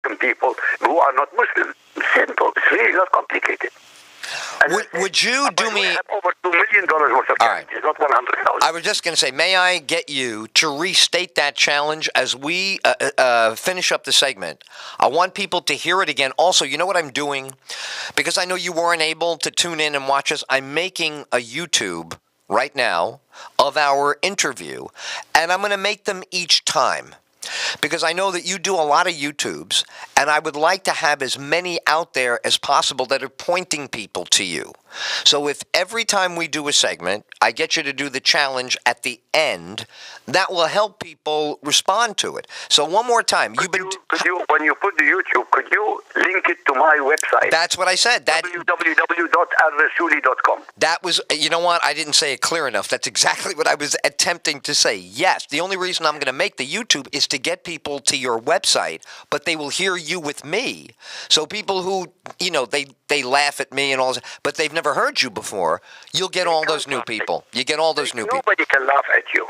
American people who are not Muslim. Simple. It's really not complicated. Would you do me... I have over $2 million worth of challenge. It's not 100,000. I was just going to say, may I get you to restate that challenge as we finish up the segment? I want people to hear it again. Also, you know what I'm doing? Because I know you weren't able to tune in and watch us, I'm making a YouTube right now of our interview, and I'm going to make them each time. Because I know that you do a lot of YouTubes, and I would like to have as many out there as possible that are pointing people to you. So if every time we do a segment, I get you to do the challenge at the end, that will help people respond to it. So one more time. Could you, when you put the YouTube, could you link it to my website? That's what I said. www.alrasuli.com. That was, you know what? I didn't say it clear enough. That's exactly what I was attempting to say. Yes, the only reason I'm going to make the YouTube is to get people to your website, but they will hear you with me. So people who, you know, they laugh at me and all that, but they've never heard you before, you'll get all those new people. You get all those new people. Nobody can laugh at you.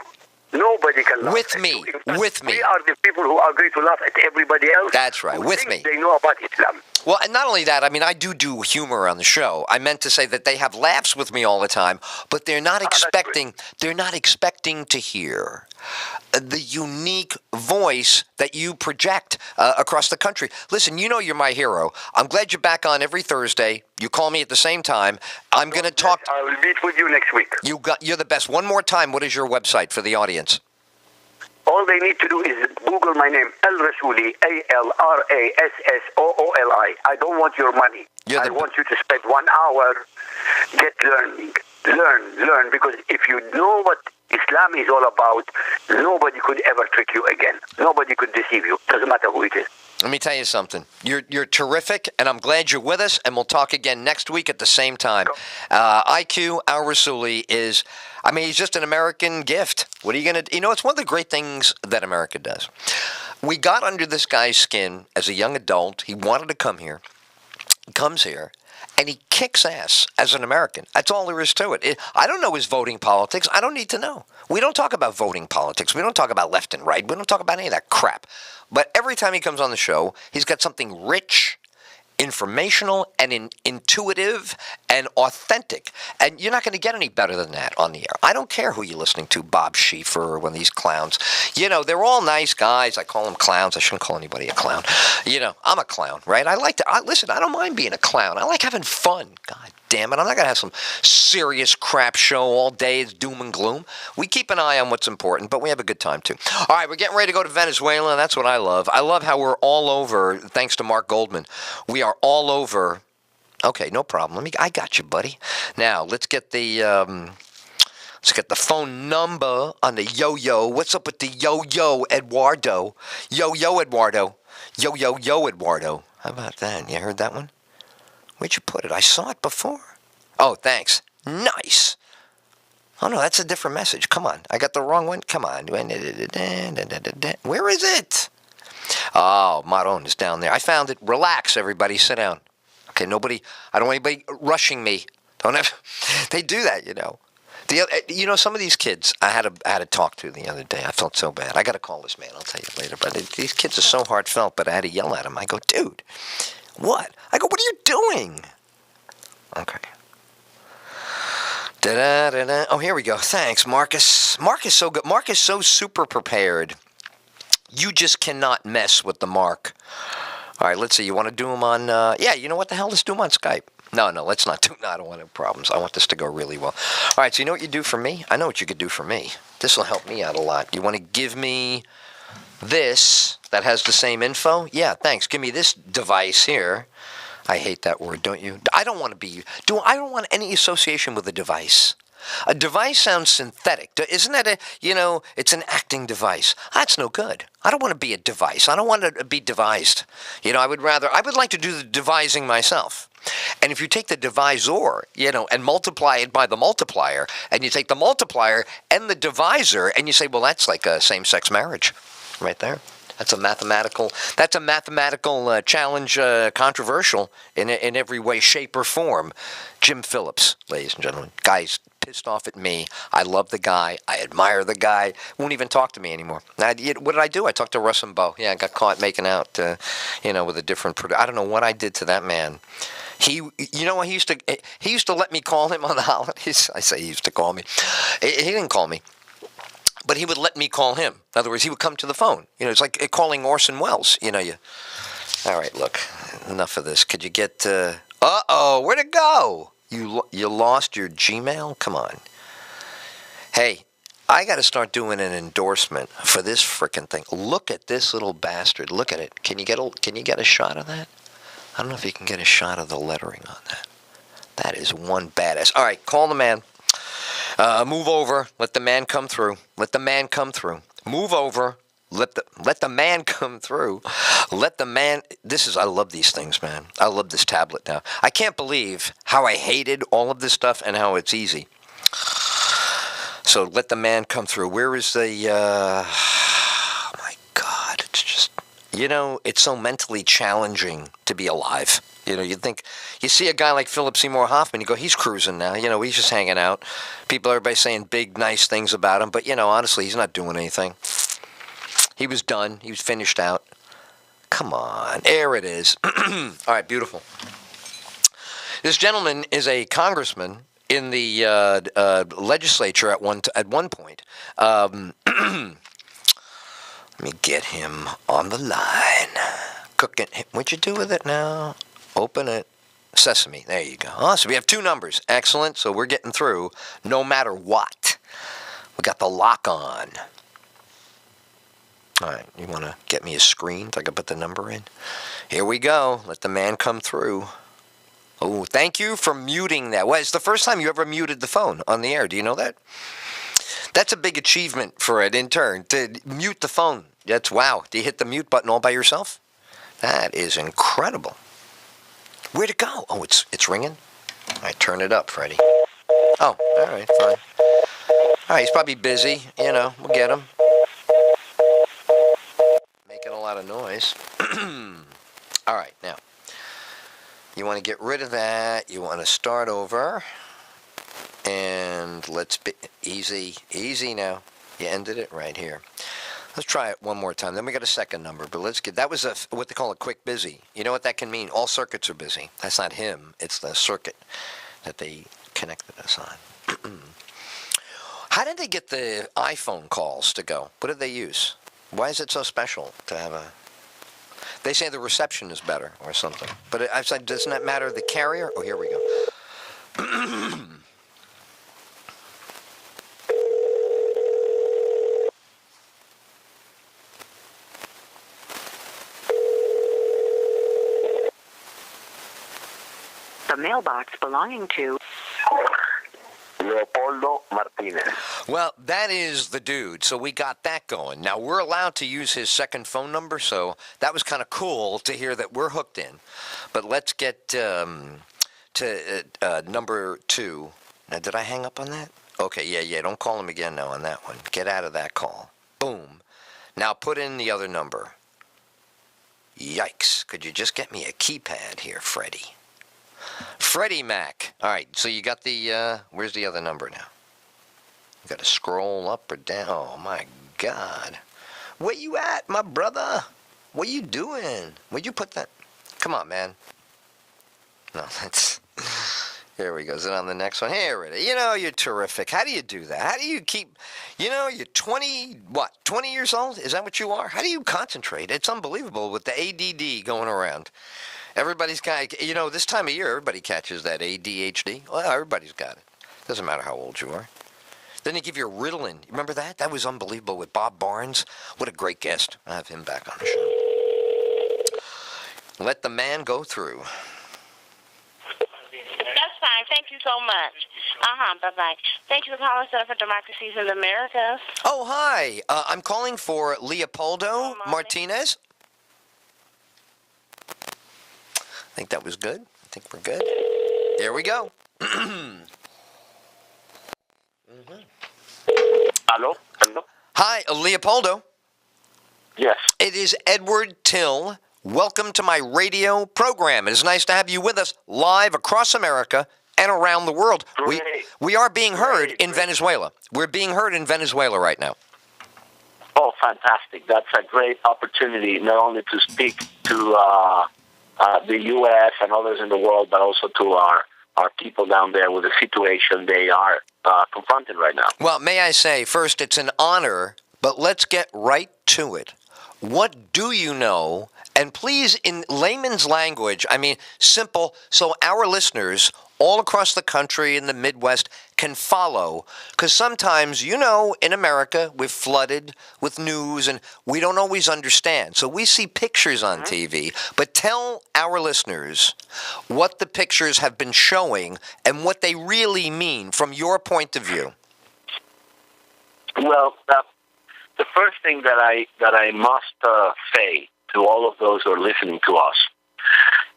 Nobody can laugh with at me. you. Fact, with me. We are the people who agree to laugh at everybody else. That's right. With me. They know about Islam. Well, and not only that, I mean, I do humor on the show. I meant to say that they have laughs with me all the time, but they're not expecting to hear the unique voice that you project across the country. Listen, you know you're my hero. I'm glad you're back on every Thursday. You call me at the same time. I'm going to talk. I will meet with you next week. You're the best. One more time, what is your website for the audience? All they need to do is Google my name, Al Rassooli, ALRASSOOLI. I don't want your money. I want you to spend 1 hour, get learning. Learn, because if you know what Islam is all about, nobody could ever trick you again. Nobody could deceive you. Doesn't matter who it is. Let me tell you something. You're terrific, and I'm glad you're with us, and we'll talk again next week at the same time. IQ Al Rassooli is, I mean, he's just an American gift. What are you going to, you know, it's one of the great things that America does. We got under this guy's skin as a young adult. He wanted to come here. He comes here. And he kicks ass as an American. That's all there is to it. I don't know his voting politics. I don't need to know. We don't talk about voting politics. We don't talk about left and right. We don't talk about any of that crap. But every time he comes on the show, he's got something rich, informational, and intuitive, and authentic. And you're not going to get any better than that on the air. I don't care who you're listening to, Bob Schieffer or one of these clowns. You know, they're all nice guys. I call them clowns. I shouldn't call anybody a clown. You know, I'm a clown, right? Listen, I don't mind being a clown. I like having fun. God damn it. I'm not going to have some serious crap show all day. It's doom and gloom. We keep an eye on what's important, but we have a good time, too. All right, we're getting ready to go to Venezuela, and that's what I love. I love how we're all over, thanks to Mark Goldman. We are all over. Okay, no problem. I got you, buddy. Now, let's get the phone number on the yo-yo. What's up with the yo-yo, Eduardo? Yo-yo, Eduardo. Yo-yo-yo, Eduardo. How about that? You heard that one? Where'd you put it? I saw it before. Oh, thanks. Nice. Oh, no, that's a different message. Come on. I got the wrong one. Come on. Where is it? Oh, Maron is down there. I found it. Relax, everybody. Sit down. Okay, nobody. I don't want anybody rushing me. They do that, you know. You know, some of these kids I had to talk to the other day. I felt so bad. I got to call this man. I'll tell you later. But these kids are so heartfelt, but I had to yell at him. I go, dude, what? I go, what are you doing? Okay. Da-da-da-da. Oh, here we go. Thanks, Marcus. Mark is so good. Mark is so super prepared. You just cannot mess with the Mark. All right, let's see. You want to do him on... yeah, you know what the hell? Let's do him on Skype. No, let's not do... No, I don't want any problems. I want this to go really well. All right, so you know what you do for me? I know what you could do for me. This will help me out a lot. You want to give me this that has the same info? Yeah, thanks. Give me this device here. I hate that word, don't you? I don't want to be... I don't want any association with a device. A device sounds synthetic. Isn't that it's an acting device. That's no good. I don't want to be a device. I don't want to be devised. You know, I would like to do the devising myself. And if you take the divisor, and multiply it by the multiplier, and you take the multiplier and the divisor, and you say, well, that's like a same-sex marriage right there. That's a mathematical challenge, controversial in every way, shape, or form. Jim Phillips, ladies and gentlemen. Guy's pissed off at me. I love the guy. I admire the guy. Won't even talk to me anymore. Now, what did I do? I talked to Russ and Bo. Yeah, I got caught making out, with a different producer. I don't know what I did to that man. He used to let me call him on the holidays. I say he used to call me. He didn't call me. But he would let me call him. In other words, he would come to the phone. It's like calling Orson Welles. All right, look, enough of this. Could you get, where'd it go? You lost your Gmail? Come on. Hey, I got to start doing an endorsement for this frickin' thing. Look at this little bastard. Look at it. Can you get a shot of that? I don't know if you can get a shot of the lettering on that. That is one badass. All right, call the man. Move over. Let the man come through. Let the man come through. Move over. Let the man come through. Let the man. I love these things, man. I love this tablet now. I can't believe how I hated all of this stuff and how it's easy. So let the man come through. Where is the? Oh my God! It's just. It's so mentally challenging to be alive. You think, you see a guy like Philip Seymour Hoffman, you go, he's cruising now. He's just hanging out. Everybody's saying big, nice things about him. But, honestly, he's not doing anything. He was done. He was finished out. Come on. There it is. All right, beautiful. This gentleman is a congressman in the legislature at one point. Let me get him on the line. Cooking. What'd you do with it now? Open it. Sesame. There you go. Oh, so we have two numbers. Excellent. So we're getting through no matter what. We got the lock on. All right. You want to get me a screen so I can put the number in? Here we go. Let the man come through. Oh, thank you for muting that. Well, it's the first time you ever muted the phone on the air. Do you know that? That's a big achievement for an intern, to mute the phone. Wow. Do you hit the mute button all by yourself? That is incredible. Where'd it go? Oh, it's ringing? All right, turn it up, Freddie. Oh, all right, fine. All right, he's probably busy. We'll get him. Making a lot of noise. All right, now, you want to get rid of that. You want to start over. And let's be easy now. You ended it right here. Let's try it one more time. Then we got a second number, but that was what they call a quick busy. You know what that can mean? All circuits are busy. That's not him. It's the circuit that they connected us on. How did they get the iPhone calls to go? What did they use? Why is it so special to have a... They say the reception is better or something. But I said, doesn't that matter the carrier? Oh, here we go. The mailbox belonging to Leopoldo Martinez. Well, that is the dude. So we got that going. Now, we're allowed to use his second phone number, so that was kind of cool to hear that we're hooked in. But let's get to number 2. Now, did I hang up on that? Okay, yeah. Don't call him again now on that one. Get out of that call. Boom. Now, put in the other number. Yikes. Could you just get me a keypad here, Freddie? Freddie Mac. All right, so you got the, where's the other number now? You got to scroll up or down. Oh, my God. Where you at, my brother? What you doing? Where'd you put that? Come on, man. No, that's... Here we go. Is it on the next one? Here it is. You're terrific. How do you do that? How do you keep... you're 20 years old? Is that what you are? How do you concentrate? It's unbelievable with the ADD going around. Everybody's got, this time of year, everybody catches that ADHD. Well, everybody's got it. Doesn't matter how old you are. Then they give you a Ritalin. Remember that? That was unbelievable with Bob Barnes. What a great guest. I'll have him back on the show. Let the man go through. That's fine. Thank you so much. Bye-bye. Thank you for calling Center for Democracies in the Americas. Oh, hi. I'm calling for Leopoldo Martinez. I think that was good. I think we're good. There we go. Hello? Hi, Leopoldo. Yes. It is Edward Tyll. Welcome to my radio program. It is nice to have you with us live across America and around the world. Great. We are being heard in Venezuela. We're being heard in Venezuela right now. Oh, fantastic. That's a great opportunity, not only to speak to the U.S. and others in the world, but also to our people down there with the situation they are confronted right now. Well, may I say, first, it's an honor, but let's get right to it. What do you know? And please, in layman's language, I mean, simple, so our listeners all across the country in the Midwest can follow. Because sometimes, you know, in America, we're flooded with news and we don't always understand. So we see pictures on TV, but tell our listeners what the pictures have been showing and what they really mean from your point of view. Well, the first thing that I must say to all of those who are listening to us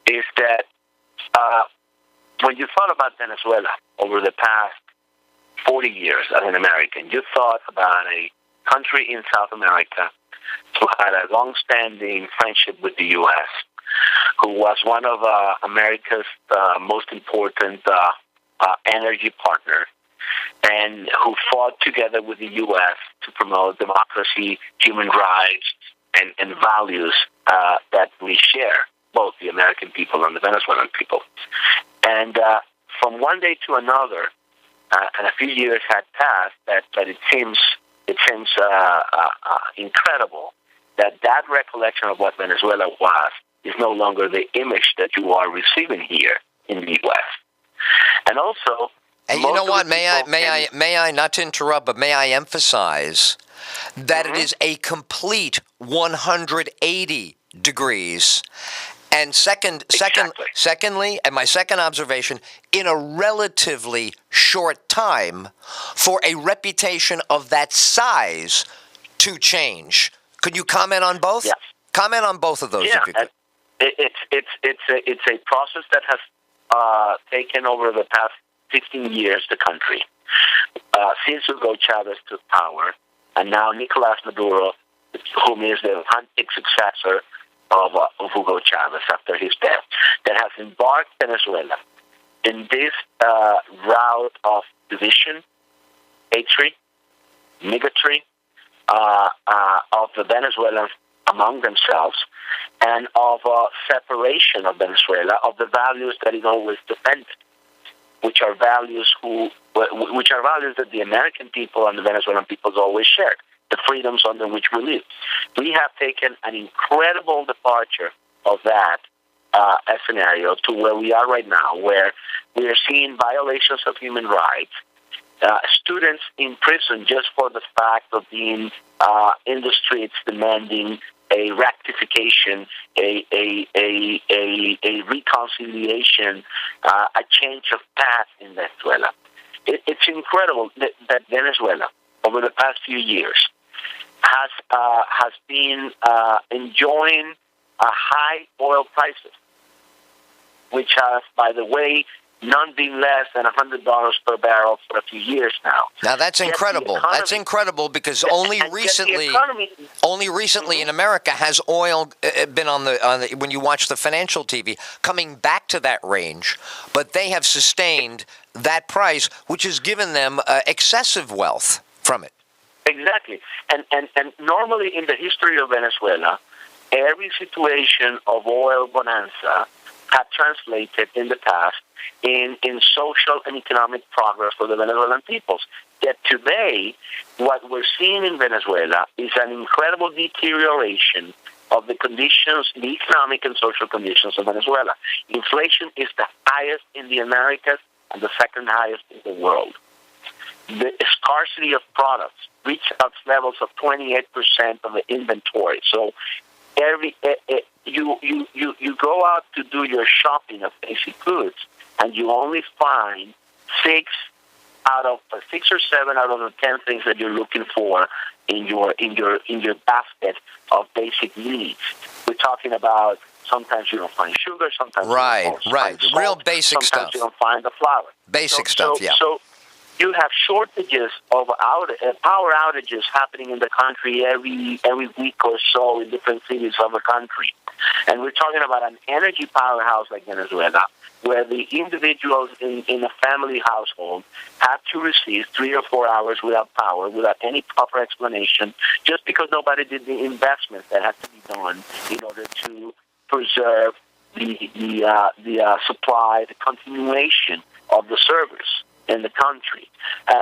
is that when you thought about Venezuela over the past 40 years as an American, you thought about a country in South America who had a long-standing friendship with the U.S., who was one of America's most important energy partners, and who fought together with the U.S. to promote democracy, human rights, and values that we share, both the American people and the Venezuelan people. And from one day to another, and a few years had passed, that it seems incredible that recollection of what Venezuela was is no longer the image that you are receiving here in the U.S. And also, and you know what? May I not to interrupt, but may I emphasize that it is a complete 180 degrees. And secondly, and my second observation, in a relatively short time, for a reputation of that size to change. Could you comment on both? Yes. Comment on both of those. Yeah, if you could. It's a process that has taken over the past 15 years the country. Since Hugo Chavez took power, and now Nicolas Maduro, whom is the handpicked successor of Hugo Chavez after his death, that has embarked Venezuela in this route of division, hatred, bigotry of the Venezuelans among themselves, and of separation of Venezuela of the values that it always defended, which are values that the American people and the Venezuelan people always shared, the freedoms under which we live. We have taken an incredible departure of that scenario to where we are right now, where we are seeing violations of human rights, students in prison just for the fact of being in the streets demanding a rectification, a reconciliation, a change of path in Venezuela. It's incredible that Venezuela, over the past few years, has been enjoying high oil prices, which has, by the way, none being less than $100 per barrel for a few years now. Now that's incredible. That's incredible because only recently in America has oil been on the when you watch the financial TV coming back to that range, but they have sustained that price, which has given them excessive wealth from it. Exactly, and normally in the history of Venezuela, every situation of oil bonanza had translated in the past in social and economic progress for the Venezuelan peoples. Yet today, what we're seeing in Venezuela is an incredible deterioration of the conditions, the economic and social conditions of Venezuela. Inflation is the highest in the Americas and the second highest in the world. The scarcity of products reached out levels of 28% of the inventory. So you go out to do your shopping of basic goods, and you only find 6 or 7 out of the 10 things that you're looking for in your basket of basic needs. We're talking about sometimes you don't find sugar, sometimes right, you don't find salt, real basic sometimes stuff. You don't find the flour. Basic stuff, yeah. So you have shortages of power outages happening in the country every week or so in different cities of the country. And we're talking about an energy powerhouse like Venezuela, where the individuals in a family household have to receive 3 or 4 hours without power, without any proper explanation, just because nobody did the investment that had to be done in order to preserve the supply, the continuation of the service in the country.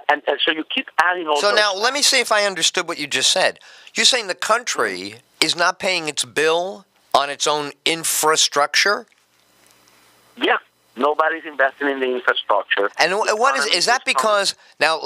And so you keep adding all So those. now, let me see if I understood what you just said. You're saying the country is not paying its bill on its own infrastructure? Yeah. Nobody's investing in the infrastructure. And what is that because, now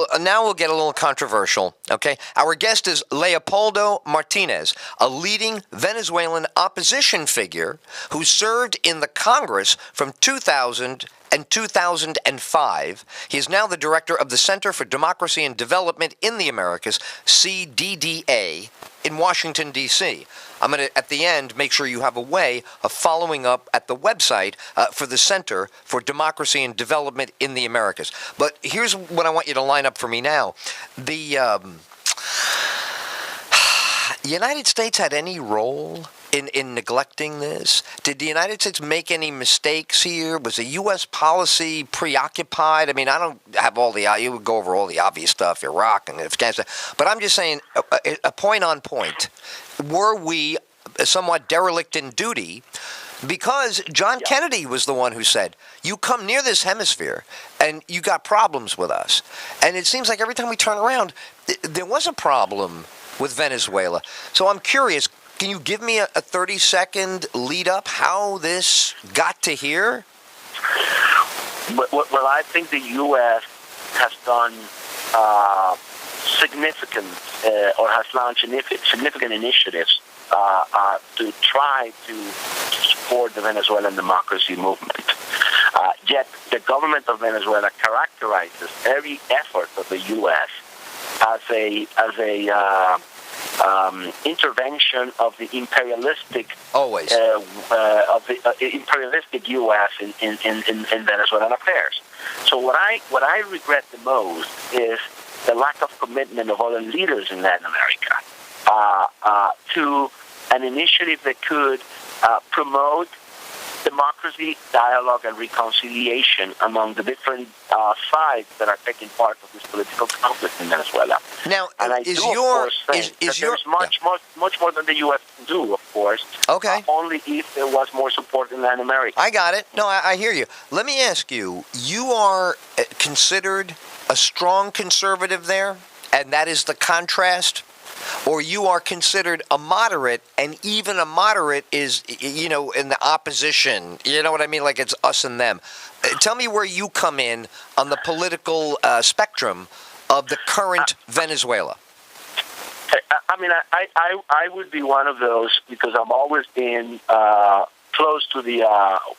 we'll get a little controversial, okay? Our guest is Leopoldo Martinez, a leading Venezuelan opposition figure who served in the Congress from 2000 and 2005. He is now the director of the Center for Democracy and Development in the Americas, CDDA, in Washington, D.C. I'm going to, at the end, make sure you have a way of following up at the website for the Center for Democracy and Development in the Americas. But here's what I want you to line up for me now. The United States had any role in neglecting this? Did the United States make any mistakes here? Was the U.S. policy preoccupied? I mean, I don't have all the, you would go over all the obvious stuff, Iraq and Afghanistan, but I'm just saying, a point on point, were we somewhat derelict in duty? Because John Kennedy was the one who said, you come near this hemisphere and you got problems with us. And it seems like every time we turn around, there was a problem with Venezuela. So I'm curious, can you give me a 30-second lead up how this got to here? Well, I think the U.S. has done significant or has launched significant initiatives to try to support the Venezuelan democracy movement. Yet the government of Venezuela characterizes every effort of the U.S. as a intervention of the imperialistic imperialistic U.S. in Venezuelan affairs. So what I regret the most is the lack of commitment of other leaders in Latin America to an initiative that could promote democracy, dialogue, and reconciliation among the different sides that are taking part of this political conflict in Venezuela. Now, and I is do, your of course, think there's much more than the U.S. can do, of course. Okay. Only if there was more support in Latin America. I got it. No, I hear you. Let me ask you, you are considered a strong conservative there, and that is the contrast? Or you are considered a moderate, and even a moderate is, in the opposition. You know what I mean? Like it's us and them. Tell me where you come in on the political spectrum of the current Venezuela. I mean, I would be one of those because I've always been close to the,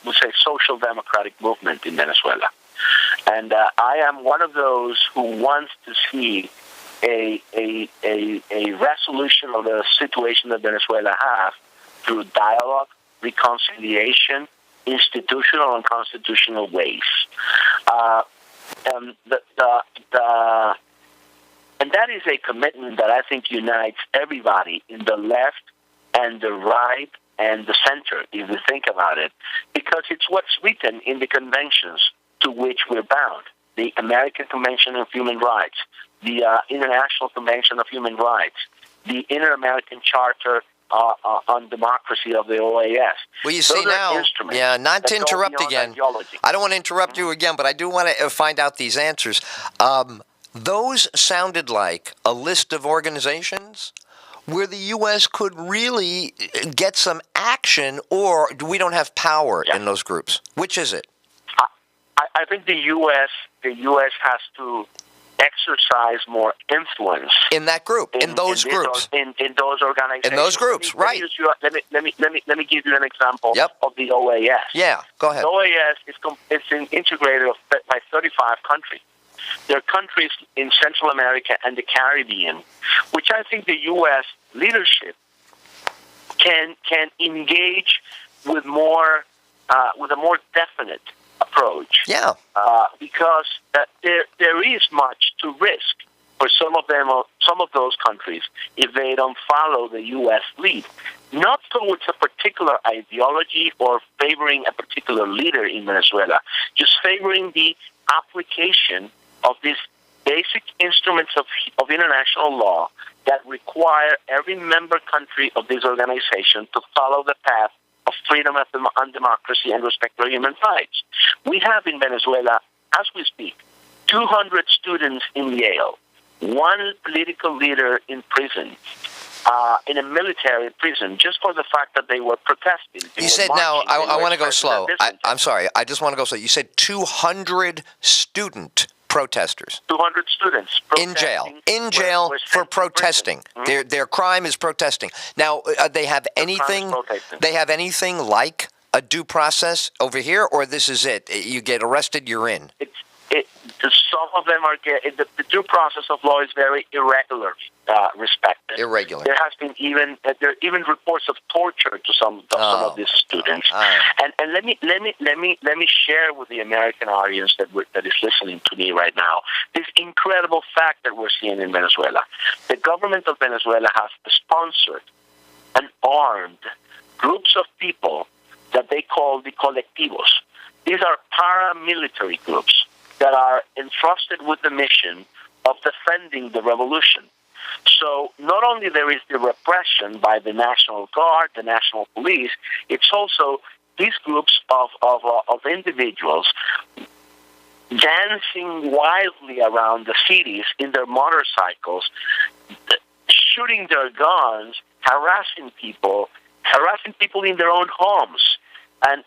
we'll say, social democratic movement in Venezuela. And I am one of those who wants to see a resolution of the situation that Venezuela has through dialogue, reconciliation, institutional and constitutional ways. And that is a commitment that I think unites everybody in the left and the right and the center, if you think about it, because it's what's written in the conventions to which we're bound. The American Convention of Human Rights, the International Convention of Human Rights, the Inter-American Charter on Democracy of the OAS. Well, you see now, not to interrupt again. Ideology. I don't want to interrupt you again, but I do want to find out these answers. Those sounded like a list of organizations where the U.S. could really get some action, or we don't have power in those groups. Which is it? I think the U.S. has to exercise more influence in that group, in those groups, in those organizations, in those groups, right? Let me give you an example of the OAS. Yeah, go ahead. The OAS is integrated by 35 countries. There are countries in Central America and the Caribbean, which I think the U.S. leadership can engage with a more definite approach. Yeah. Because there is much to risk for some of those countries if they don't follow the U.S. lead, not towards a particular ideology or favoring a particular leader in Venezuela, just favoring the application of these basic instruments of international law that require every member country of this organization to follow the path of freedom and democracy and respect for human rights. We have in Venezuela, as we speak, 200 students in Yale, one political leader in prison, in a military prison, just for the fact that they were protesting. You said, now, I want to go slow. I'm sorry. I just want to go slow. You said 200 student protesters. 200 students in jail for protesting. Mm-hmm. Their crime is protesting. Now, they have anything like a due process over here, or this is it? You get arrested, you're in. Some of them are the due process of law is very irregular, respected. Irregular. There has been even reports of torture to some of these students. And let me share with the American audience that is listening to me right now this incredible fact that we're seeing in Venezuela. The government of Venezuela has sponsored and armed groups of people that they call the colectivos. These are paramilitary groups that are entrusted with the mission of defending the revolution. So not only there is the repression by the National Guard, the National Police, it's also these groups of individuals dancing wildly around the cities in their motorcycles, shooting their guns, harassing people in their own homes. And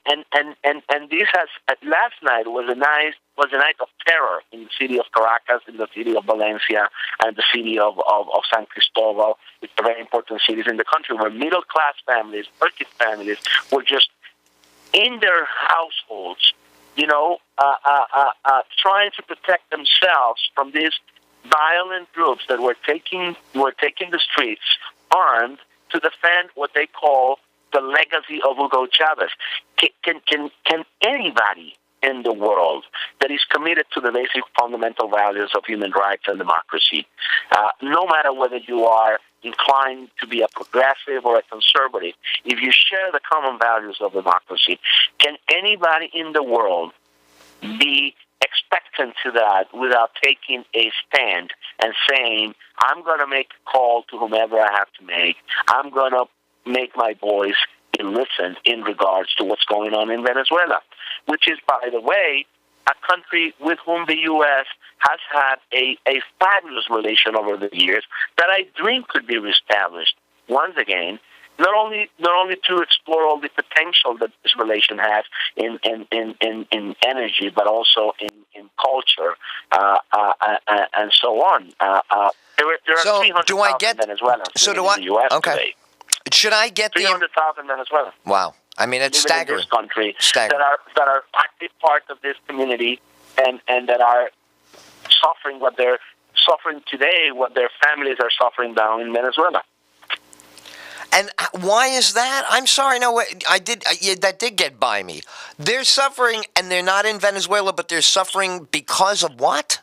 this has last night was a night of terror in the city of Caracas, in the city of Valencia, and the city of San Cristobal, which are very important cities in the country, where middle class families, working families, were just in their households, trying to protect themselves from these violent groups that were taking the streets armed to defend what they call the legacy of Hugo Chavez. Can anybody in the world that is committed to the basic fundamental values of human rights and democracy, no matter whether you are inclined to be a progressive or a conservative, if you share the common values of democracy, can anybody in the world be expectant to that without taking a stand and saying, I'm going to make a call to whomever I have to make, I'm going to make my voice be listened in regards to what's going on in Venezuela, which is, by the way, a country with whom the U.S. has had a fabulous relation over the years that I dream could be reestablished once again, not only to explore all the potential that this relation has in energy, but also in culture and so on. There are 300,000 Venezuelans living in the U.S. today. Should I get 300,000 Venezuelans? Wow. I mean, it's staggering. In this country that are active part of this community and that are suffering what they're suffering today, what their families are suffering down in Venezuela. And why is that? I'm sorry, no, that did get by me. They're suffering, and they're not in Venezuela, but they're suffering because of what?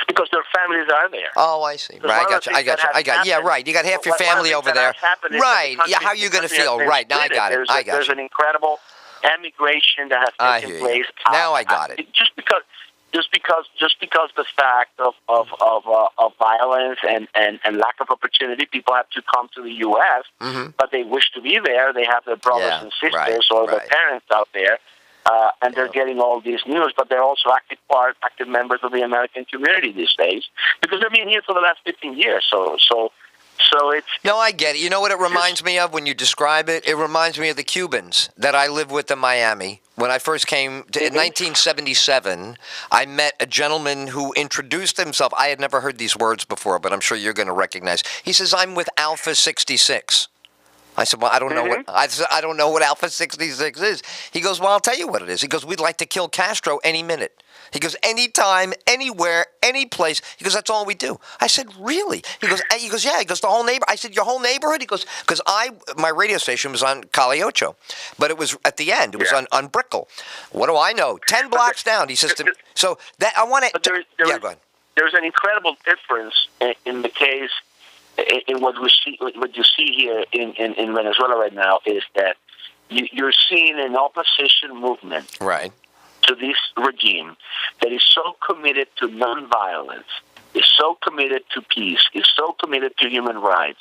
Because their families are there. Oh, I see. Right, I got you. Yeah, right. You got half your family over there. Right. Yeah, how are you going to feel? Right. Now I got it. There's an incredible emigration that has taken place. Now I got it. Just because the fact of violence and lack of opportunity, people have to come to the U.S., but they wish to be there. They have their brothers and sisters or their parents out there. And they're getting all these news, but they're also active members of the American community these days because they've been here for the last 15 years. So it's... No, I get it. You know what it reminds me of when you describe it? It reminds me of the Cubans that I lived with in Miami. When I first came, in 1977, I met a gentleman who introduced himself. I had never heard these words before, but I'm sure you're going to recognize. He says, I'm with Alpha 66. I said, well, I don't know what I don't know what Alpha 66 is. He goes, well, I'll tell you what it is. He goes, we'd like to kill Castro any minute. He goes, anytime, anywhere, any place. He goes, that's all we do. I said, really? He goes, yeah. He goes, the whole neighborhood. I said, your whole neighborhood? He goes, because my radio station was on Calle Ocho, but it was at the end. It was on Brickell. What do I know? 10 blocks down. He says to me, so that I want to. Yeah, go ahead. There's an incredible difference in the case. In what you see here in Venezuela right now is that you're seeing an opposition movement, right, to this regime that is so committed to nonviolence, is so committed to peace, is so committed to human rights,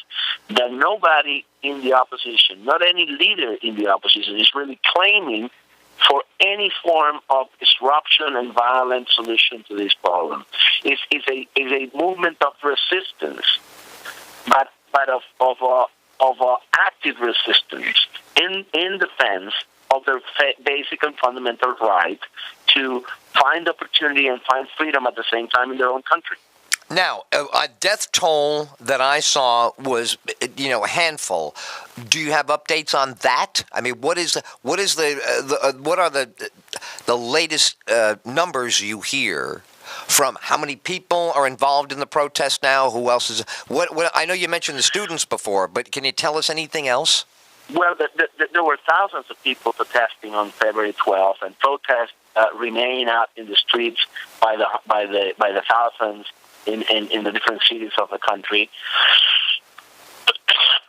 that nobody in the opposition, not any leader in the opposition, is really claiming for any form of disruption and violent solution to this problem. It's a movement of resistance, but of active resistance in defense of their basic and fundamental right to find opportunity and find freedom at the same time in their own country. Now, a death toll that I saw was, a handful. Do you have updates on that? I mean, what are the latest numbers you hear from how many people are involved in the protest now? Who else is? What? I know you mentioned the students before, but can you tell us anything else? Well, there were thousands of people protesting on February 12th, and protests remain out in the streets by the thousands in the different cities of the country.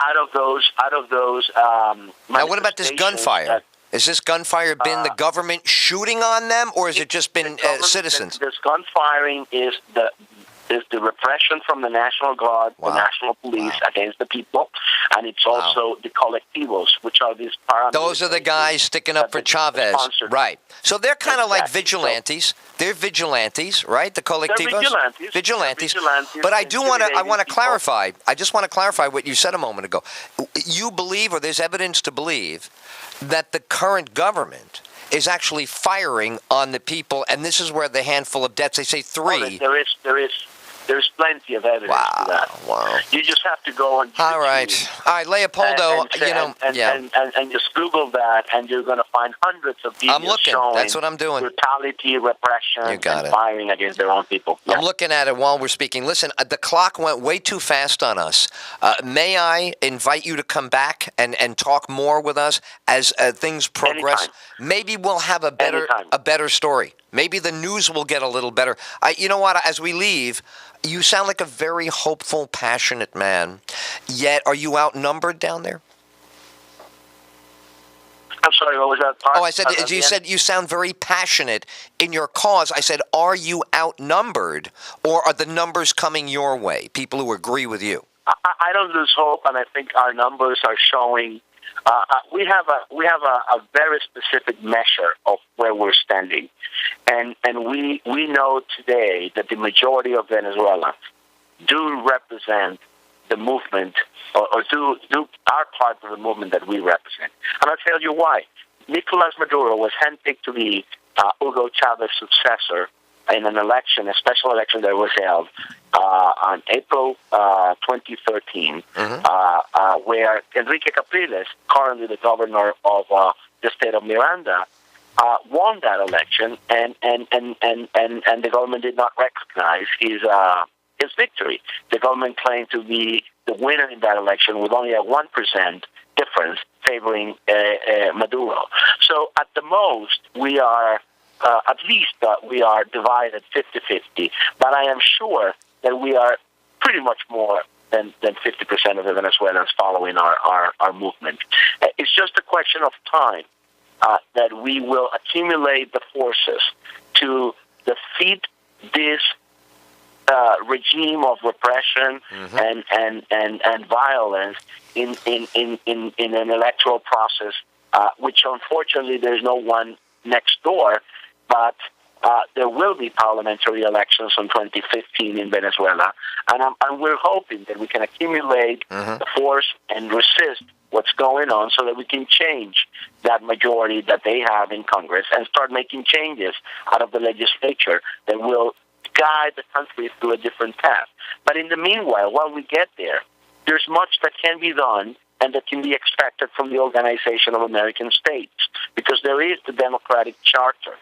Out of those. Now, what about this gunfire? Is this gunfire been the government shooting on them, or has it just been citizens? This gunfiring is the repression from the National Guard, the National Police against the people, and it's also the colectivos, which are these paramilitaries. Those are the guys sticking up for Chavez, right? So they're kind of like vigilantes. They're vigilantes, right? The colectivos, vigilantes. But I want to clarify. I just want to clarify what you said a moment ago. You believe, or there's evidence to believe, that the current government is actually firing on the people, and this is where the handful of deaths, they say 3. There's plenty of evidence to that. Wow. You just have to go on YouTube. All right, Leopoldo, and just Google that, and you're going to find hundreds of videos I'm looking. Showing that's what I'm doing. Brutality, repression, and firing against their own people. Yeah. I'm looking at it while we're speaking. Listen, the clock went way too fast on us. May I invite you to come back and talk more with us as things progress? Anytime. Maybe we'll have a better story. Maybe the news will get a little better. You know what? As we leave, you sound like a very hopeful, passionate man. Yet, are you outnumbered down there? I'm sorry, what was that part? Oh, I said, you said you sound very passionate in your cause. I said, are you outnumbered, or are the numbers coming your way, people who agree with you? I don't lose hope, and I think our numbers are showing. We have a very specific measure of where we're standing, and we know today that the majority of Venezuelans do represent the movement, or do are part of the movement that we represent. And I'll tell you why. Nicolas Maduro was handpicked to be Hugo Chavez's successor in an election, a special election that was held on April 2013, where Enrique Capriles, currently the governor of the state of Miranda, won that election, and the government did not recognize his victory. The government claimed to be the winner in that election with only a 1% difference favoring Maduro. So at the most, we are at least we are divided 50-50, but I am sure that we are pretty much more than 50% of the Venezuelans following our movement. It's just a question of time that we will accumulate the forces to defeat this regime of repression and violence in an electoral process, which unfortunately there's no one next door, but there will be parliamentary elections in 2015 in Venezuela, and we're hoping that we can accumulate the force and resist what's going on so that we can change that majority that they have in Congress and start making changes out of the legislature that will guide the country through a different path. But in the meanwhile, while we get there, there's much that can be done and that can be expected from the Organization of American States, because there is the Democratic Charter.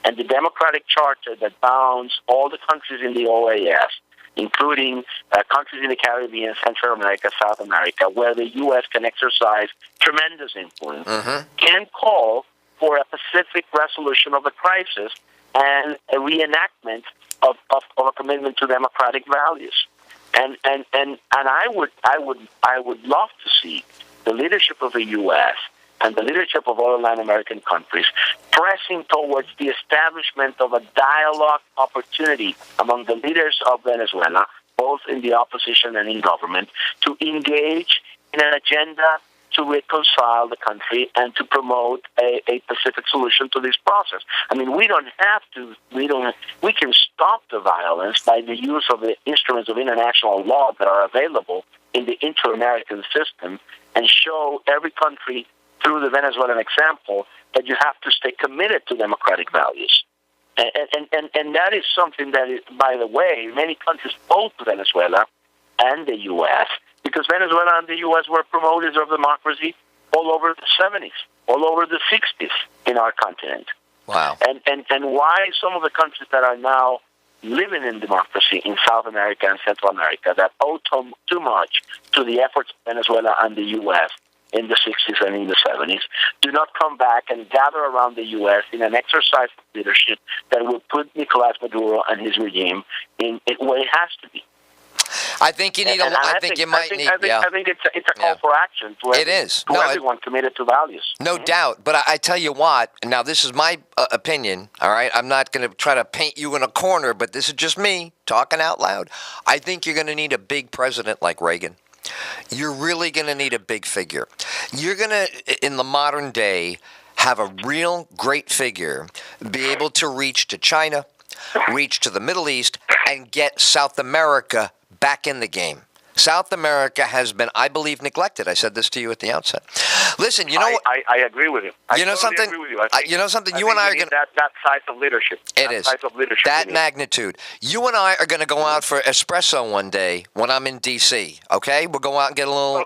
And the Democratic Charter that bounds all the countries in the OAS, including countries in the Caribbean, Central America, South America, where the U.S. can exercise tremendous influence, can call for a pacific resolution of the crisis and a reenactment of a commitment to democratic values. And I would love to see the leadership of the U.S. and the leadership of other Latin American countries pressing towards the establishment of a dialogue opportunity among the leaders of Venezuela, both in the opposition and in government, to engage in an agenda to reconcile the country and to promote a pacific solution to this process. I mean, we can stop the violence by the use of the instruments of international law that are available in the inter-American system and show every country through the Venezuelan example that you have to stay committed to democratic values. And that is something that is, by the way, many countries, both Venezuela and the U.S., because Venezuela and the U.S. were promoters of democracy all over the 70s, all over the 60s in our continent. Wow. And why some of the countries that are now living in democracy in South America and Central America that owe too much to the efforts of Venezuela and the U.S. in the 60s and in the 70s do not come back and gather around the U.S. in an exercise of leadership that will put Nicolás Maduro and his regime in where it has to be. I think you need I think it's a call for action to everyone committed to values. No doubt. But I tell you what, now this is my opinion, all right? I'm not going to try to paint you in a corner, but this is just me talking out loud. I think you're going to need a big president like Reagan. You're really going to need a big figure. You're going to, in the modern day, have a real great figure, be able to reach to China, reach to the Middle East, and get South America back in the game. South America has been, I believe, neglected. I said this to you at the outset. Listen, you know what? I agree with you. You know something? You know something? You and I are going to... That size of leadership. It is. That magnitude. You and I are going to go out for espresso one day when I'm in D.C., okay? We'll go out and get a little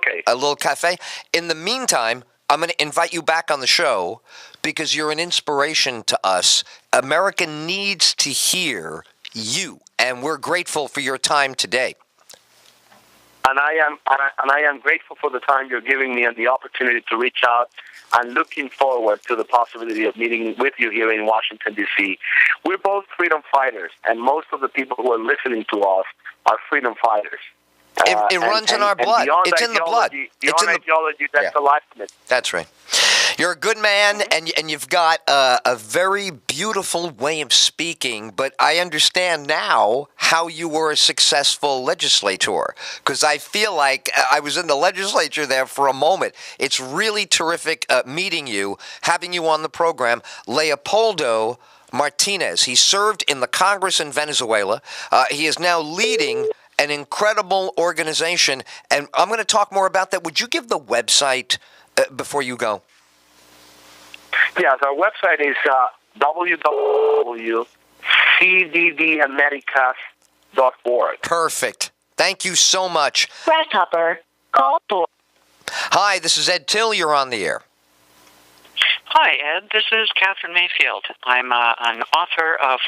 cafe. In the meantime, I'm going to invite you back on the show because you're an inspiration to us. America needs to hear you, and we're grateful for your time today. And I am grateful for the time you're giving me and the opportunity to reach out. I'm looking forward to the possibility of meeting with you here in Washington, D.C. We're both freedom fighters, and most of the people who are listening to us are freedom fighters. It runs in our blood. It's in the blood. It's in the ideology. That's the life commitment. That's right. You're a good man, and you've got a very beautiful way of speaking, but I understand now how you were a successful legislator, because I feel like I was in the legislature there for a moment. It's really terrific meeting you, having you on the program. Leopoldo Martinez, he served in the Congress in Venezuela. He is now leading an incredible organization, and I'm going to talk more about that. Would you give the website before you go? Yes, our website is www.cddamericas.org. Perfect. Thank you so much. Grasshopper, call for. Hi, this is Ed Tyll. You're on the air. Hi, Ed. This is Catherine Mayfield. I'm an author of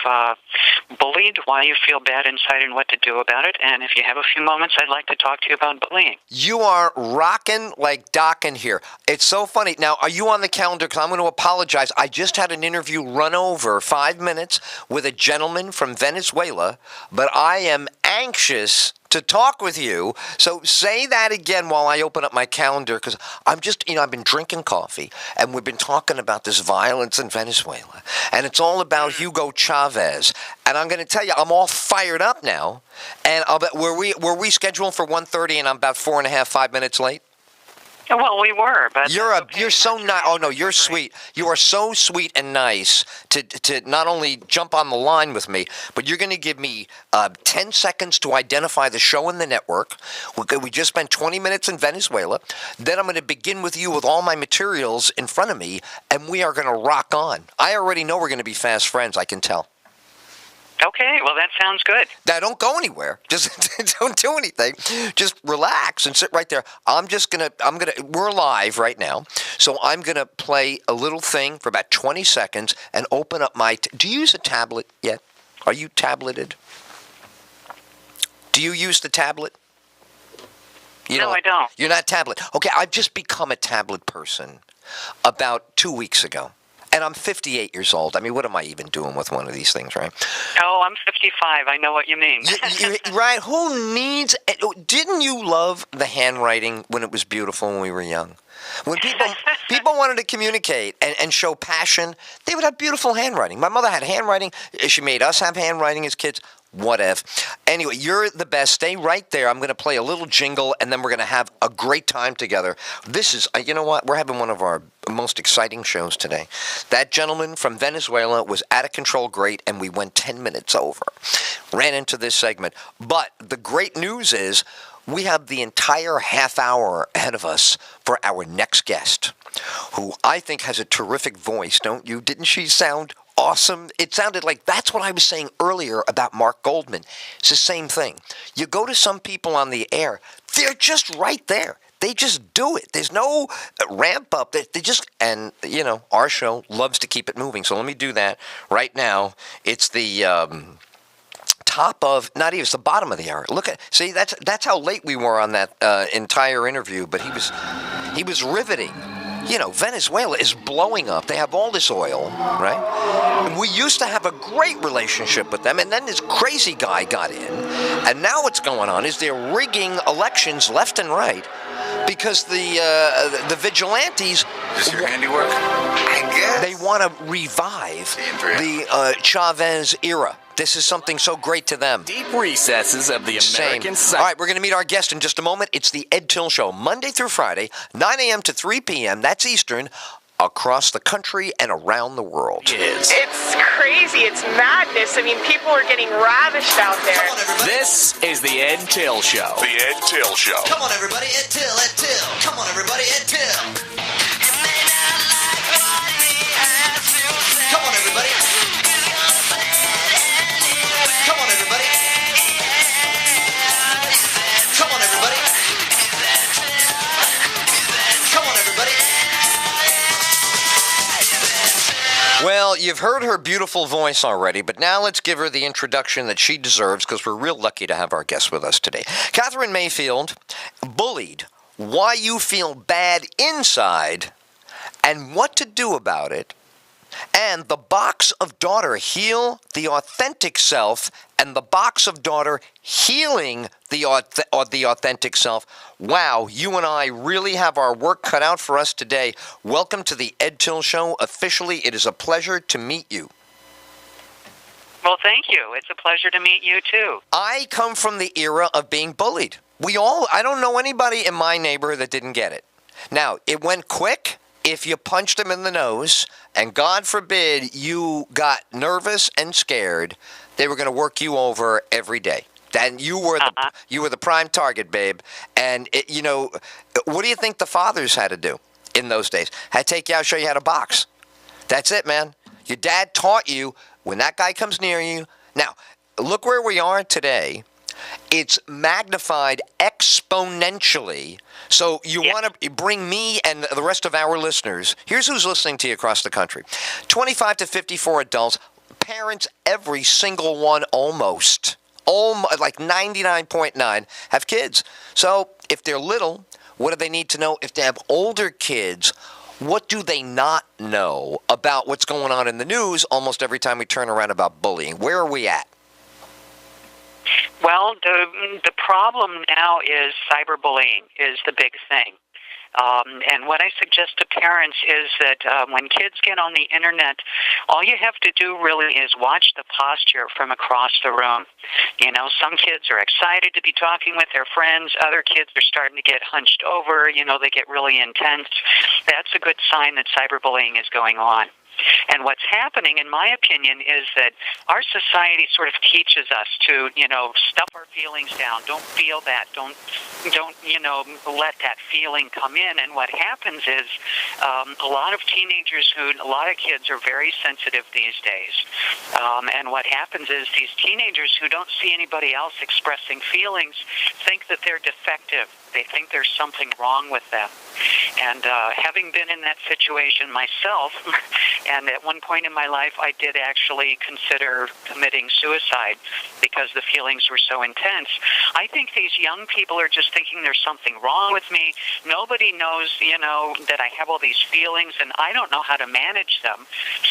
Bullied, Why You Feel Bad Inside and What to Do About It. And if you have a few moments, I'd like to talk to you about bullying. You are rocking like docking here. It's so funny. Now, are you on the calendar? Because I'm going to apologize. I just had an interview run over 5 minutes with a gentleman from Venezuela, but I am anxious to talk with you. So say that again while I open up my calendar, because I'm just, I've been drinking coffee and we've been talking about this violence in Venezuela, and it's all about Hugo Chavez. And I'm going to tell you, I'm all fired up now. And I'll bet, were we scheduled for 1:30 and I'm about 5 minutes late? Well, we were, but you're so nice. Oh no, you're sweet. You are so sweet and nice to not only jump on the line with me, but you're going to give me 10 seconds to identify the show and the network. We just spent 20 minutes in Venezuela. Then I'm going to begin with you with all my materials in front of me, and we are going to rock on. I already know we're going to be fast friends. I can tell. Okay, well, that sounds good. Now, don't go anywhere. Just don't do anything. Just relax and sit right there. We're live right now, so I'm going to play a little thing for about 20 seconds and open up my... Do you use a tablet yet? Are you tableted? Do you use the tablet? No, I don't. You're not tablet. Okay, I've just become a tablet person about 2 weeks ago. And I'm 58 years old. I mean, what am I even doing with one of these things, right? Oh, I'm 55. I know what you mean. Right? Who needs... Didn't you love the handwriting when it was beautiful when we were young? When people wanted to communicate and show passion, they would have beautiful handwriting. My mother had handwriting. She made us have handwriting as kids. Whatever. Anyway, you're the best. Stay right there. I'm going to play a little jingle, and then we're going to have a great time together. This is, you know what? We're having one of our most exciting shows today. That gentleman from Venezuela was out of control great, and we went 10 minutes over. Ran into this segment. But the great news is we have the entire half hour ahead of us for our next guest, who I think has a terrific voice, don't you? Didn't she sound awesome? It sounded like that's what I was saying earlier about Mark Goldman. It's the same thing. You go to some people on the air, they're just right there. They just do it. There's no ramp up. They just, and you know, our show loves to keep it moving. So let me do that right now. It's the top of, not even, it's the bottom of the hour. Look at, see, that's how late we were on that entire interview. But he was riveting. You know, Venezuela is blowing up. They have all this oil, right? We used to have a great relationship with them, and then this crazy guy got in. And now what's going on is they're rigging elections left and right because the vigilantes... Is this your handiwork? I guess. They want to revive the Chavez era. This is something so great to them. Deep recesses of the American All right, we're going to meet our guest in just a moment. It's the Ed Tyll Show, Monday through Friday, 9 a.m. to 3 p.m. That's Eastern, across the country and around the world. It's crazy. It's madness. I mean, people are getting ravished out there. This is the Ed Tyll Show. The Ed Tyll Show. Come on, everybody. Ed Tyll, Ed Tyll. Come on, everybody. Ed Tyll. Come on, everybody. Well, you've heard her beautiful voice already, but now let's give her the introduction that she deserves because we're real lucky to have our guest with us today. Catherine Mayfield, bullied, why you feel bad inside, and what to do about it, and the box of daughter heal the authentic self, and the box of daughter healing the authentic self. Wow, you and I really have our work cut out for us today. Welcome to the Ed Tyll Show. Officially, it is a pleasure to meet you. Well, thank you. It's a pleasure to meet you, too. I come from the era of being bullied. I don't know anybody in my neighborhood that didn't get it. Now, it went quick. If you punched them in the nose, and God forbid you got nervous and scared, they were going to work you over every day. Then you were the prime target, babe. And what do you think the fathers had to do in those days? Had to take you out, show you how to box. That's it, man. Your dad taught you when that guy comes near you. Now, look where we are today. It's magnified exponentially. So you want to bring me and the rest of our listeners. Here's who's listening to you across the country. 25 to 54 adults, parents, every single one almost, like 99.9, have kids. So if they're little, what do they need to know? If they have older kids, what do they not know about what's going on in the news almost every time we turn around about bullying? Where are we at? Well, the problem now is cyberbullying is the big thing. And what I suggest to parents is that when kids get on the internet, all you have to do really is watch the posture from across the room. You know, some kids are excited to be talking with their friends. Other kids are starting to get hunched over. You know, they get really intense. That's a good sign that cyberbullying is going on. And what's happening, in my opinion, is that our society sort of teaches us to, stuff our feelings down. Don't feel that. Don't let that feeling come in. And what happens is a lot of teenagers a lot of kids are very sensitive these days. And what happens is these teenagers who don't see anybody else expressing feelings think that they're defective. They think there's something wrong with them. And having been in that situation myself, and at one point in my life I did actually consider committing suicide because the feelings were so intense, I think these young people are just thinking there's something wrong with me. Nobody knows, that I have all these feelings, and I don't know how to manage them.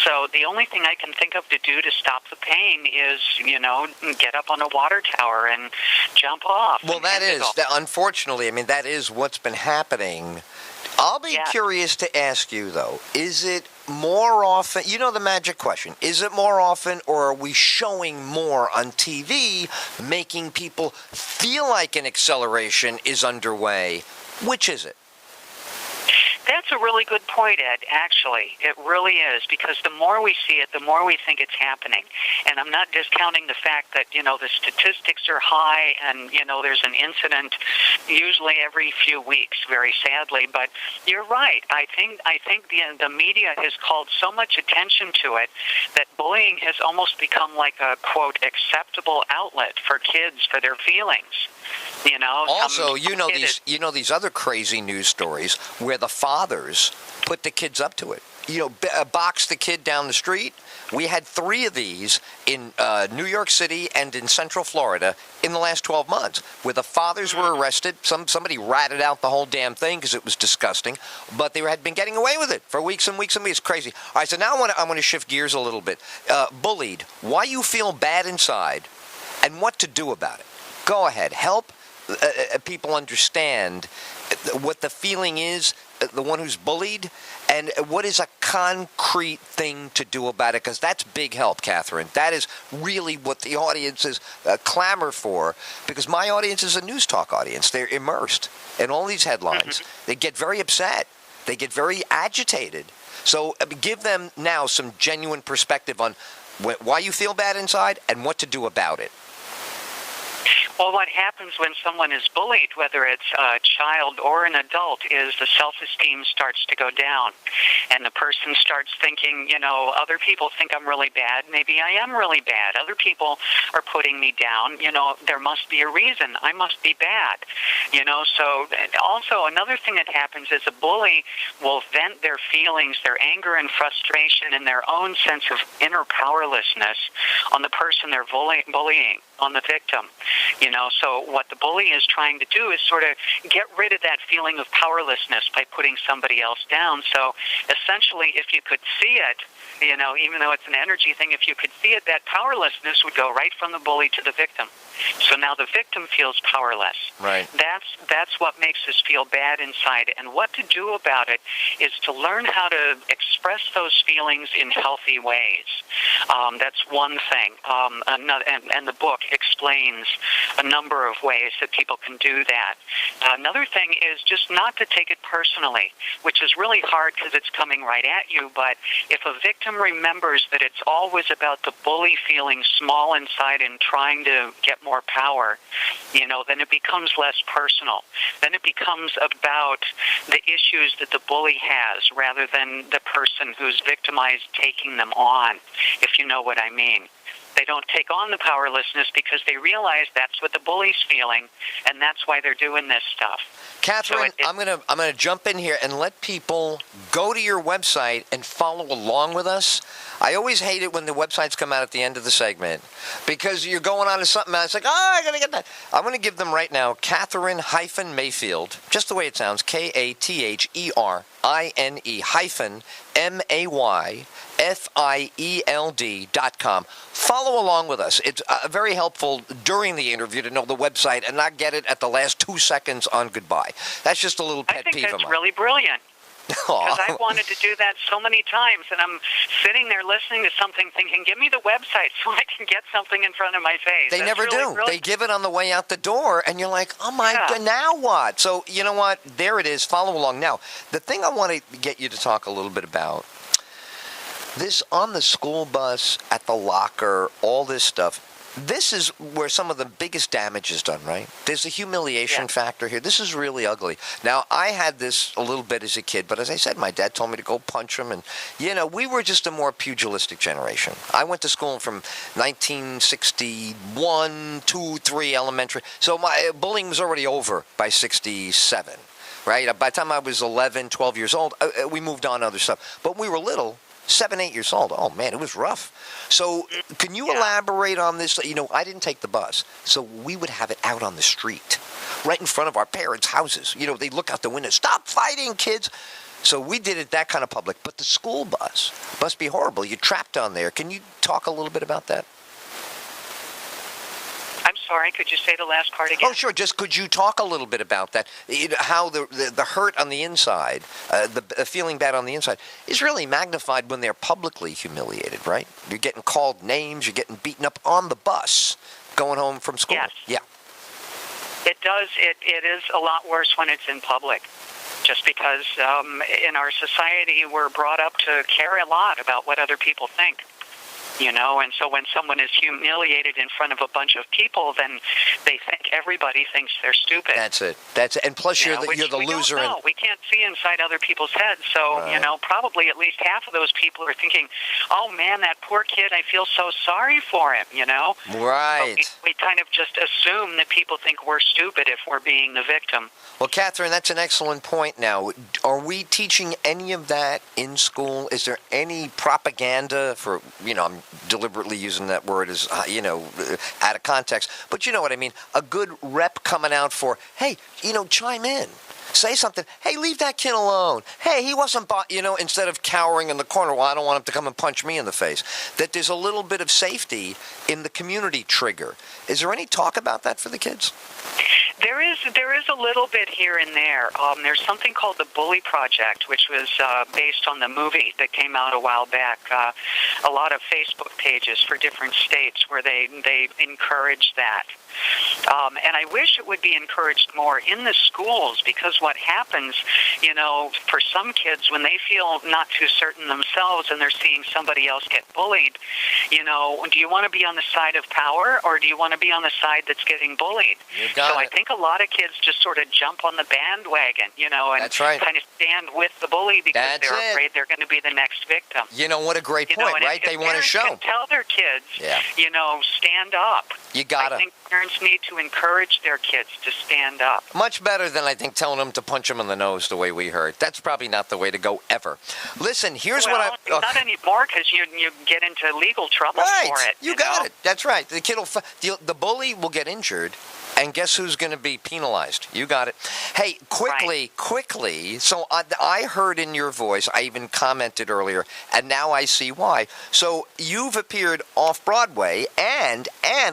So the only thing I can think of to do to stop the pain is, get up on a water tower and jump off. Well, unfortunately, that is what's been happening. I'll be curious to ask you, though, is it more often, the magic question, is it more often, or are we showing more on TV, making people feel like an acceleration is underway? Which is it? That's a really good point, Ed, actually. It really is, because the more we see it, the more we think it's happening. And I'm not discounting the fact that, the statistics are high and, there's an incident usually every few weeks, very sadly. But you're right. I think the media has called so much attention to it that bullying has almost become like a, quote, acceptable outlet for kids for their feelings. Also, these other crazy news stories where the fathers put the kids up to it. Box the kid down the street. We had 3 of these in New York City and in Central Florida in the last 12 months, where the fathers were arrested. Somebody ratted out the whole damn thing because it was disgusting, but they had been getting away with it for weeks and weeks and weeks. Crazy. All right, so now I want to shift gears a little bit. Bullied. Why you feel bad inside, and what to do about it. Go ahead. Help people understand what the feeling is, the one who's bullied, and what is a concrete thing to do about it, because that's big help, Catherine. That is really what the audiences clamor for, because my audience is a news talk audience. They're immersed in all these headlines. They get very upset. They get very agitated. So give them now some genuine perspective on why you feel bad inside and what to do about it. Well, what happens when someone is bullied, whether it's a child or an adult, is the self-esteem starts to go down. And the person starts thinking, other people think I'm really bad. Maybe I am really bad. Other people are putting me down. There must be a reason. I must be bad. So also another thing that happens is a bully will vent their feelings, their anger and frustration, and their own sense of inner powerlessness on the person they're bullying, on the victim. So what the bully is trying to do is sort of get rid of that feeling of powerlessness by putting somebody else down. So essentially, if you could see it, even though it's an energy thing, if you could see it, that powerlessness would go right from the bully to the victim. So now the victim feels powerless. Right. That's what makes us feel bad inside. And what to do about it is to learn how to express those feelings in healthy ways. That's one thing. And the book explains a number of ways that people can do that. Another thing is just not to take it personally, which is really hard because it's coming right at you. But if a victim remembers that it's always about the bully feeling small inside and trying to get more power, then it becomes less personal. Then it becomes about the issues that the bully has rather than the person who's victimized taking them on, if you know what I mean. They don't take on the powerlessness because they realize that's what the bully's feeling, and that's why they're doing this stuff. Catherine, I'm gonna jump in here and let people go to your website and follow along with us. I always hate it when the websites come out at the end of the segment because you're going on to something else. It's like, I gotta get that. I'm gonna give them right now, Catherine-Mayfield, just the way it sounds, KATHERINE-MAYFIELD.com. Follow along with us. It's very helpful during the interview to know the website and not get it at the last 2 seconds on goodbye. That's just a little pet peeve of mine. I think that's really brilliant. Because I've wanted to do that so many times, and I'm sitting there listening to something thinking, give me the website so I can get something in front of my face. They never do. They give it on the way out the door, and you're like, oh, my God, now what? So, you know what? There it is. Follow along. Now, the thing I want to get you to talk a little bit about, This on the school bus, at the locker, all this stuff. This is where some of the biggest damage is done, right? There's a humiliation factor here. This is really ugly. Now, I had this a little bit as a kid, but as I said, my dad told me to go punch him. And, we were just a more pugilistic generation. I went to school from 1961, 2, 3 elementary. So my bullying was already over by 67, right? By the time I was 11, 12 years old, we moved on to other stuff. But we were little. 7, 8 years old. Oh, man, it was rough. So can you elaborate on this? I didn't take the bus. So we would have it out on the street, right in front of our parents' houses. They look out the window. Stop fighting, kids. So we did it that kind of public. But the school bus must be horrible. You're trapped on there. Can you talk a little bit about that? I'm sorry, could you say the last part again? Oh, sure. Just could you talk a little bit about that? How the hurt on the inside, the feeling bad on the inside, is really magnified when they're publicly humiliated, right? You're getting called names, you're getting beaten up on the bus going home from school. Yes. Yeah. It does. It is a lot worse when it's in public. Just because in our society we're brought up to care a lot about what other people think. And so when someone is humiliated in front of a bunch of people, then they think everybody thinks they're stupid. That's it. And plus you're the loser. Don't know. We can't see inside other people's heads. So, probably at least half of those people are thinking, oh, man, that poor kid, I feel so sorry for him, Right. We kind of just assume that people think we're stupid if we're being the victim. Well, Catherine, that's an excellent point now. Are we teaching any of that in school? Is there any propaganda for, I'm deliberately using that word as, out of context. But you know what I mean. A good rep coming out for, hey, chime in. Say something. Hey, leave that kid alone. Hey, he wasn't, instead of cowering in the corner, well, I don't want him to come and punch me in the face. That there's a little bit of safety in the community trigger. Is there any talk about that for the kids? There is a little bit here and there. There's something called the Bully Project, which was based on the movie that came out a while back. A lot of Facebook pages for different states where they encourage that. And I wish it would be encouraged more in the schools, because what happens, for some kids, when they feel not too certain themselves and they're seeing somebody else get bullied, do you want to be on the side of power, or do you want to be on the side that's getting bullied? I think a lot of kids just sort of jump on the bandwagon, and That's right. kind of stand with the bully because they're afraid they're going to be the next victim. What a great point, right? They want to show. Can tell their kids, stand up. You got to. I think parents need to encourage their kids to stand up. Much better than, I think, telling them to punch them in the nose the way we heard. That's probably not the way to go ever. Listen, here's what not anymore, because you get into legal trouble for it. You got it. That's right. The kid the bully will get injured. And guess who's going to be penalized? You got it. Hey, quickly. So I heard in your voice, I even commented earlier, and now I see why. So you've appeared off-Broadway and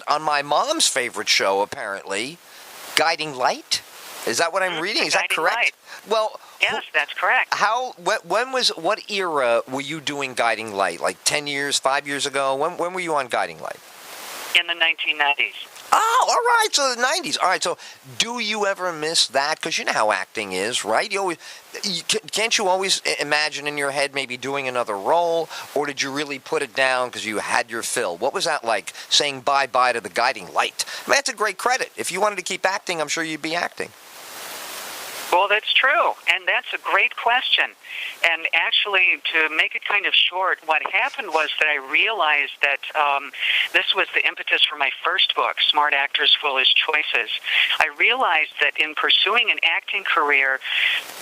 on my mom's favorite show, apparently, Guiding Light? Is that what I'm reading? Is that correct? Light. Well, yes, that's correct. What era were you doing Guiding Light? Like 10 years, 5 years ago? When were you on Guiding Light? In the 1990s. Oh, all right. So the 90s. All right. So do you ever miss that? Because you know how acting is, right? Can't you always imagine in your head maybe doing another role? Or did you really put it down because you had your fill? What was that like, saying bye-bye to the Guiding Light? I mean, that's a great credit. If you wanted to keep acting, I'm sure you'd be acting. Well, that's true, and that's a great question. And actually, to make it kind of short, what happened was that I realized that this was the impetus for my first book, Smart Actors, Foolish Choices. I realized that in pursuing an acting career,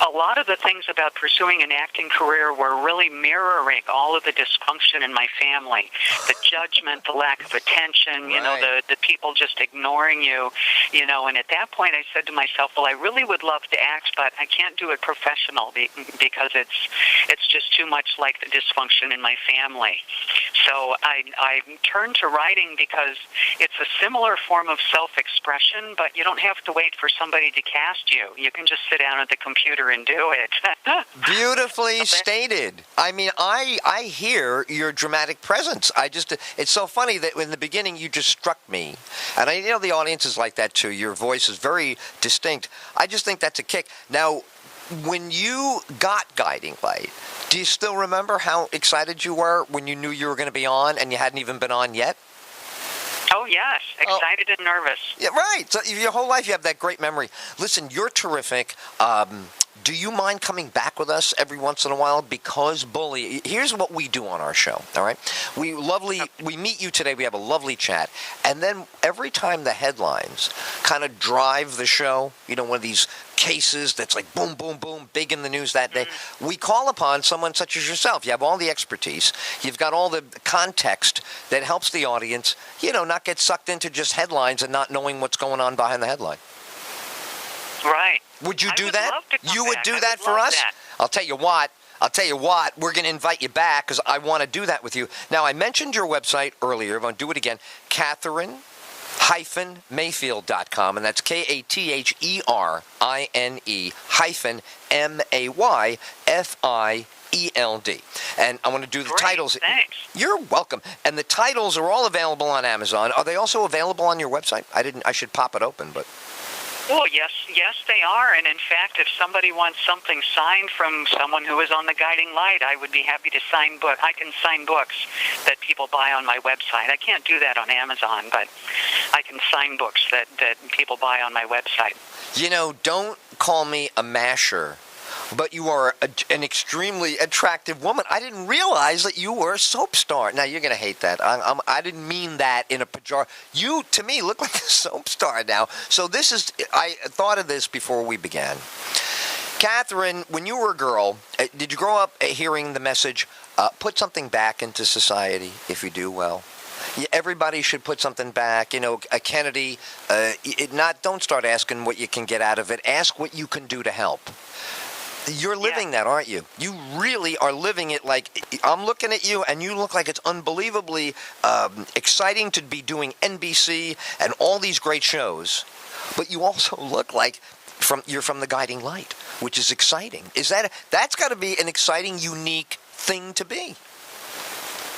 a lot of the things about pursuing an acting career were really mirroring all of the dysfunction in my family. The judgment, the lack of attention, the people just ignoring you, and at that point I said to myself, well, I really would love to act, but I can't do it professional because it's just too much like the dysfunction in my family. So I turned to writing because it's a similar form of self-expression, but you don't have to wait for somebody to cast you. You can just sit down at the computer and do it. Beautifully stated. I mean, I hear your dramatic presence. It's so funny that in the beginning you just struck me. And I know the audience is like that too. Your voice is very distinct. I just think that's a kick. Now, when you got Guiding Light, do you still remember how excited you were when you knew you were going to be on and you hadn't even been on yet? Oh, yes. Excited and nervous. Yeah, right. So your whole life you have that great memory. Listen, you're terrific. Do you mind coming back with us every once in a while? Because bully, here's what we do on our show, all right? We meet you today. We have a lovely chat. And then every time the headlines kind of drive the show, you know, one of these cases that's like boom, boom, boom, big in the news that day, we call upon someone such as yourself. You have all the expertise. You've got all the context that helps the audience, you know, not get sucked into just headlines and not knowing what's going on behind the headline. Right. Would you do would that? love to come You would back. do I that would for love us? that. I'll tell you what, we're going to invite you back because I want to do that with you. Now, I mentioned your website earlier. I'm going to do it again. Catherine-Mayfield.com, and that's Katherine-Mayfield. And I want to do the titles. Thanks. You're welcome. And the titles are all available on Amazon. Are they also available on your website? I should pop it open, but... Well, yes, they are. And in fact, if somebody wants something signed from someone who is on the Guiding Light, I would be happy to sign book. I can sign books that people buy on my website. I can't do that on Amazon, but I can sign books that people buy on my website. You know, don't call me a masher, but you are an extremely attractive woman. I didn't realize that you were a soap star. Now, you're going to hate that. I didn't mean that in a pejorative. You, to me, look like a soap star now. So I thought of this before we began. Catherine, when you were a girl, did you grow up hearing the message, put something back into society if you do well? Everybody should put something back. You know, Kennedy, don't start asking what you can get out of it. Ask what you can do to help. You're living that, aren't you? You really are living it. Like, I'm looking at you, and you look like it's unbelievably exciting to be doing NBC and all these great shows. But you also look like you're from the Guiding Light, which is exciting. That's got to be an exciting, unique thing to be.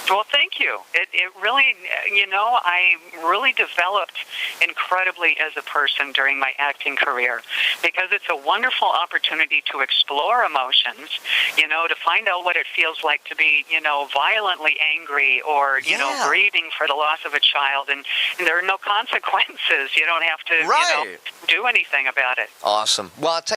Well, thank you. It really, you know, I really developed incredibly as a person during my acting career because it's a wonderful opportunity to explore emotions, you know, to find out what it feels like to be, you know, violently angry or, you know, grieving for the loss of a child. And there are no consequences. You don't have to, you know, do anything about it. Awesome. Well, I'll tell